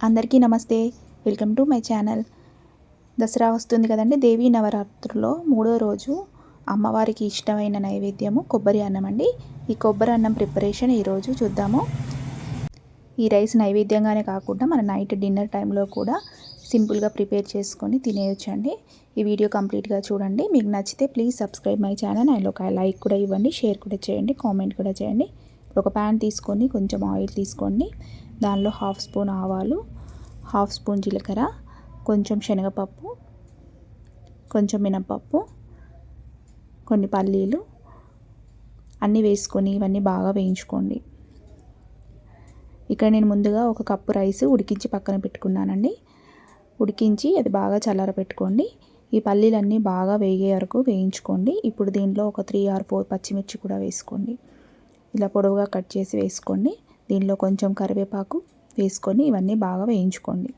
అందరికీ నమస్తే. Welcome to my channel. Dasara వస్తుంది కదండి. దేవీ నవరాత్రుల్లో 3వ రోజు అమ్మవారికి ఇష్టమైన నైవేద్యము కొబ్బరి అన్నం అండి. ఈ కొబ్బరి అన్నం ప్రిపరేషన్ ఈరోజు చూద్దాము. ఈ రైస్ నైవేద్యంగానే కాకుండా మన నైట్ డిన్నర్ టైంలో కూడా సింపుల్గా ప్రిపేర్ చేసుకొని తినేయొచ్చండి. ఈ వీడియో కంప్లీట్గా చూడండి. మీకు నచ్చితే please subscribe my channel and ఒక లైక్ కూడా ఇవ్వండి, షేర్ కూడా చేయండి, కామెంట్ కూడా చేయండి. ఒక ప్యాన్ తీసుకొని కొంచెం ఆయిల్ తీసుకోండి. దానిలో 1/2 స్పూన్ ఆవాలు, 1/2 స్పూన్ జీలకర్ర, కొంచెం శనగపప్పు, కొంచెం మినపప్పు, కొన్ని పల్లీలు అన్నీ వేసుకొని ఇవన్నీ బాగా వేయించుకోండి. ఇక్కడ నేను ముందుగా 1 కప్పు రైస్ ఉడికించి పక్కన పెట్టుకున్నానండి. ఉడికించి అది బాగా చల్లారబెట్టుకోండి. ఈ పల్లీలన్నీ బాగా వేగే వరకు వేయించుకోండి. ఇప్పుడు దీంట్లో ఒక 3 or 4 పచ్చిమిర్చి కూడా వేసుకోండి. ఇలా పొడవుగా కట్ చేసి వేసుకోండి. దీనిలో కొంచెం కరివేపాకు వేసుకొని ఇవన్నీ బాగా వేయించుకోండి.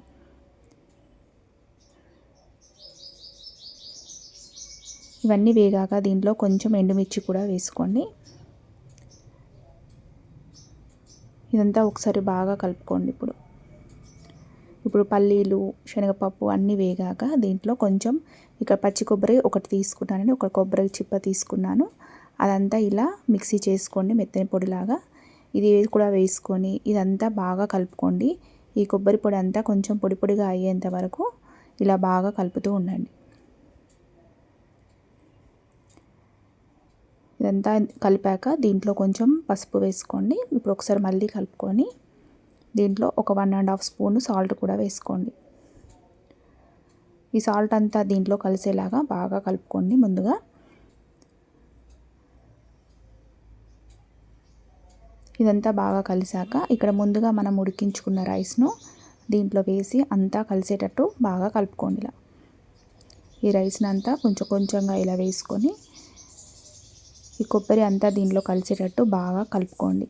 ఇవన్నీ వేగాక దీంట్లో కొంచెం ఎండుమిర్చి కూడా వేసుకోండి. ఇదంతా ఒకసారి బాగా కలుపుకోండి. ఇప్పుడు పల్లీలు, శనగపప్పు అన్నీ వేగాక దీంట్లో కొంచెం ఇక్కడ పచ్చి కొబ్బరి ఒకటి తీసుకున్నానండి. ఒక కొబ్బరి చిప్ప తీసుకున్నాను. అదంతా ఇలా మిక్సీ చేసుకోండి మెత్తని పొడిలాగా. ఇది కూడా వేసుకొని ఇదంతా బాగా కలుపుకోండి. ఈ కొబ్బరి పొడి అంతా కొంచెం పొడి పొడిగా అయ్యేంత వరకు ఇలా బాగా కలుపుతూ ఉండండి. ఇదంతా కలిపాక దీంట్లో కొంచెం పసుపు వేసుకోండి. ఇప్పుడు ఒకసారి మళ్ళీ కలుపుకొని దీంట్లో ఒక 1.5 స్పూన్ సాల్ట్ కూడా వేసుకోండి. ఈ సాల్ట్ అంతా దీంట్లో కలిసేలాగా బాగా కలుపుకోండి. ముందుగా ఇదంతా బాగా కలిసాక ఇక్కడ ముందుగా మనం ఉడికించుకున్న రైస్ను దీంట్లో వేసి అంతా కలిసేటట్టు బాగా కలుపుకోండి. ఇలా ఈ రైస్ని అంతా కొంచెం కొంచెంగా ఇలా వేసుకొని ఈ కొబ్బరి అంతా దీంట్లో కలిసేటట్టు బాగా కలుపుకోండి.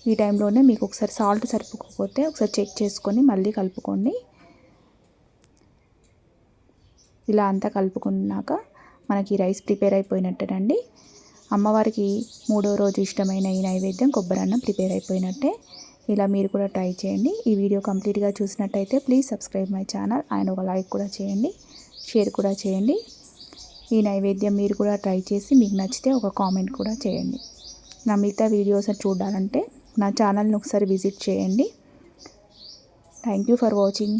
ఈ టైంలోనే మీకు ఒకసారి సాల్ట్ సరిపోకపోతే ఒకసారి చెక్ చేసుకొని మళ్ళీ కలుపుకోండి. ఇలా అంతా కలుపుకున్నాక మనకి రైస్ ప్రిపేర్ అయిపోయినట్టేనండి. అమ్మవారికి 3వ రోజు ఇష్టమైన ఈ నైవేద్యం కొబ్బరి అన్నం ప్రిపేర్ అయిపోయినట్టే. ఇలా మీరు కూడా ట్రై చేయండి. ఈ వీడియో కంప్లీట్గా చూసినట్టయితే please subscribe my channel and ఒక లైక్ కూడా చేయండి, షేర్ కూడా చేయండి. ఈ నైవేద్యం మీరు కూడా ట్రై చేసి మీకు నచ్చితే ఒక కామెంట్ కూడా చేయండి. నా మిగతా వీడియోస్ చూడాలంటే నా ఛానల్ని ఒకసారి విజిట్ చేయండి. Thank you for watching.